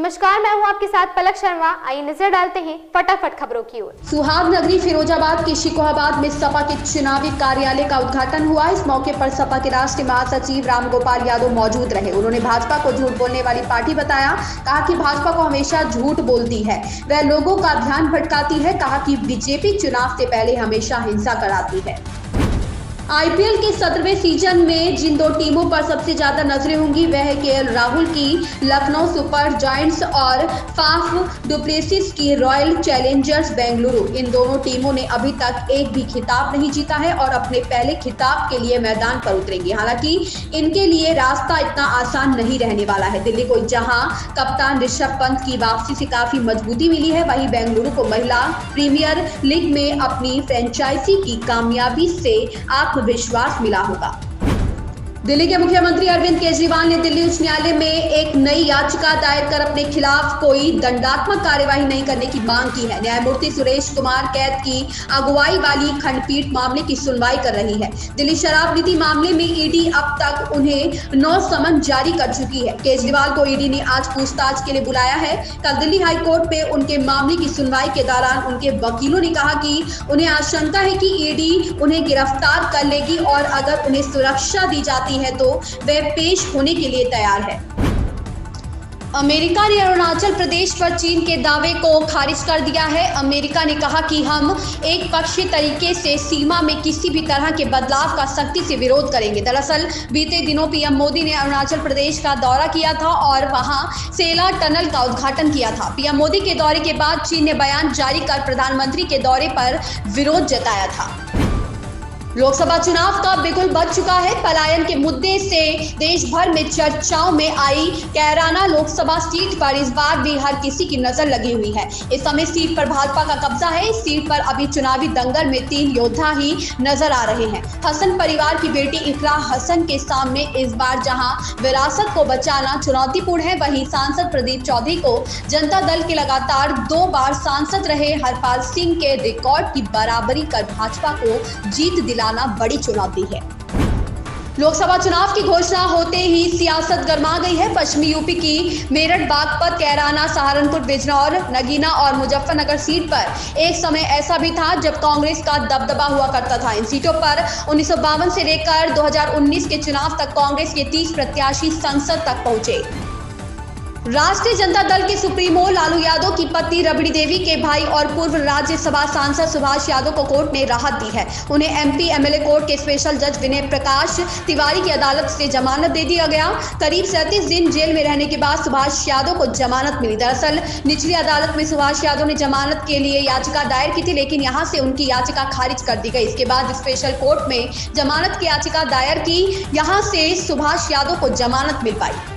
नमस्कार, मैं हूं आपके साथ पलक शर्मा। आइए नजर डालते हैं फटाफट खबरों की ओर। सुहाग नगरी फिरोजाबाद के शिकोहाबाद में सपा के चुनावी कार्यालय का उद्घाटन हुआ। इस मौके पर सपा के राष्ट्रीय महासचिव रामगोपाल यादव मौजूद रहे। उन्होंने भाजपा को झूठ बोलने वाली पार्टी बताया। कहा कि भाजपा को हमेशा झूठ बोलती है, वह लोगों का ध्यान भटकाती है। कहा कि बीजेपी चुनाव से पहले हमेशा हिंसा कराती है। आईपीएल के 17वें सीजन में जिन दो टीमों पर सबसे ज्यादा नजरें होंगी वह है केएल राहुल की लखनऊ सुपर जायंट्स और फाफ डुप्लेसिस की रॉयल चैलेंजर्स बेंगलुरु। इन दोनों टीमों ने अभी तक एक भी खिताब नहीं जीता है और अपने पहले खिताब के लिए मैदान पर उतरेंगे। हालांकि इनके लिए रास्ता इतना आसान नहीं रहने वाला है। दिल्ली को जहां कप्तान ऋषभ पंत की वापसी से काफी मजबूती मिली है, वहीं बेंगलुरु को महिला प्रीमियर लीग में अपनी फ्रेंचाइजी की कामयाबी से विश्वास मिला होगा। दिल्ली के मुख्यमंत्री अरविंद केजरीवाल ने दिल्ली उच्च न्यायालय में एक नई याचिका दायर कर अपने खिलाफ कोई दंडात्मक कार्यवाही नहीं करने की मांग की है। न्यायमूर्ति सुरेश कुमार कैत की अगुवाई वाली खंडपीठ मामले की सुनवाई कर रही है। दिल्ली शराब नीति मामले में ईडी अब तक उन्हें 9 समन जारी कर चुकी है। केजरीवाल को ईडी ने आज पूछताछ के लिए बुलाया है। कल दिल्ली हाईकोर्ट में उनके मामले की सुनवाई के दौरान उनके वकीलों ने कहा कि उन्हें आशंका है कि ईडी उन्हें गिरफ्तार कर लेगी और अगर उन्हें सुरक्षा दी जाती है तो वे पेश होने के लिए तैयार है। अमेरिका ने अरुणाचल प्रदेश पर चीन के दावे को खारिज कर दिया है। अमेरिका ने कहा कि हम एक पक्षीय तरीके से सीमा में किसी भी तरह के बदलाव का सख्ती से विरोध करेंगे। दरअसल बीते दिनों पीएम मोदी ने अरुणाचल प्रदेश का दौरा किया था और वहां सेला टनल का उद्घाटन किया था। पीएम मोदी के दौरे के बाद चीन ने बयान जारी कर प्रधानमंत्री के दौरे पर विरोध जताया था। लोकसभा चुनाव का बिगुल बज चुका है। पलायन के मुद्दे से देश भर में चर्चाओं में आई कैराना लोकसभा सीट पर इस बार भी हर किसी की नजर लगी हुई है। इस समय सीट पर भाजपा का कब्जा है। इस सीट पर अभी चुनावी दंगल में 3 योद्धा ही नजर आ रहे हैं। हसन परिवार की बेटी इकरा हसन के सामने इस बार जहां विरासत को बचाना चुनौतीपूर्ण है, वहीं सांसद प्रदीप चौधरी को जनता दल के लगातार 2 बार सांसद रहे हरपाल सिंह के रिकॉर्ड की बराबरी कर भाजपा को जीत दिला बड़ी चुनौती है। लोकसभा चुनाव की घोषणा होते ही सियासत गर्मा गई है। पश्चिमी यूपी की मेरठ, बागपत, कैराना, सहारनपुर, बिजनौर, नगीना और मुजफ्फरनगर सीट पर एक समय ऐसा भी था जब कांग्रेस का दबदबा हुआ करता था। इन सीटों पर 1952 से लेकर 2019 के चुनाव तक कांग्रेस के 30 प्रत्याशी संसद तक पहुंचे। राष्ट्रीय जनता दल के सुप्रीमो लालू यादव की पत्नी रबड़ी देवी के भाई और पूर्व राज्यसभा सांसद सुभाष यादव को कोर्ट ने राहत दी है। उन्हें एमपी एमएलए कोर्ट के स्पेशल जज विनय प्रकाश तिवारी की अदालत से जमानत दे दिया गया। करीब 37 दिन जेल में रहने के बाद सुभाष यादव को जमानत मिली। दरअसल निचली अदालत में सुभाष यादव ने जमानत के लिए याचिका दायर की थी, लेकिन यहां से उनकी याचिका खारिज कर दी गई। इसके बाद स्पेशल कोर्ट में जमानत की याचिका दायर की, यहां से सुभाष यादव को जमानत मिल पाई।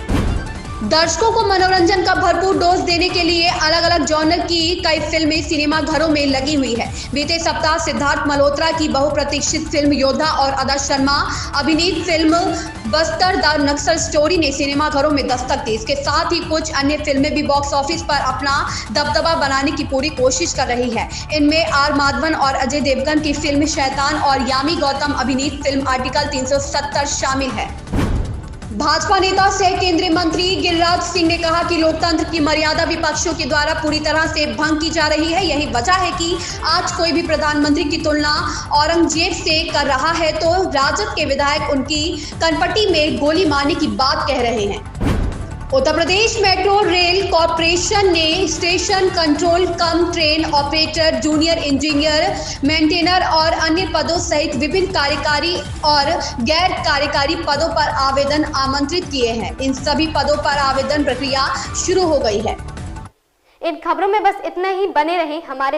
दर्शकों को मनोरंजन का भरपूर डोज देने के लिए अलग अलग जॉनर की कई फिल्में सिनेमा घरों में लगी हुई है। बीते सप्ताह सिद्धार्थ मल्होत्रा की बहुप्रतीक्षित फिल्म योद्धा और आदर्श शर्मा अभिनीत film Bastar the Naxal story ने सिनेमा घरों में दस्तक दी। इसके साथ ही कुछ अन्य फिल्में भी बॉक्स ऑफिस पर अपना दबदबा बनाने की पूरी कोशिश कर रही है। इनमें आर माधवन और अजय देवगन की फिल्म शैतान और यामी गौतम अभिनीत फिल्म आर्टिकल 370 शामिल है। भाजपा नेता सह केंद्रीय मंत्री गिरिराज सिंह ने कहा कि लोकतंत्र की मर्यादा विपक्षियों के द्वारा पूरी तरह से भंग की जा रही है। यही वजह है कि आज कोई भी प्रधानमंत्री की तुलना औरंगजेब से कर रहा है तो राजद के विधायक उनकी कनपट्टी में गोली मारने की बात कह रहे हैं। Uttar Pradesh metro rail corporation ने station control cum train operator, junior engineer, maintainer और अन्य पदों सहित विभिन्न कार्यकारी और गैर कार्यकारी पदों पर आवेदन आमंत्रित किए हैं। इन सभी पदों पर आवेदन प्रक्रिया शुरू हो गई है। इन खबरों में बस इतना ही। बने रहें हमारे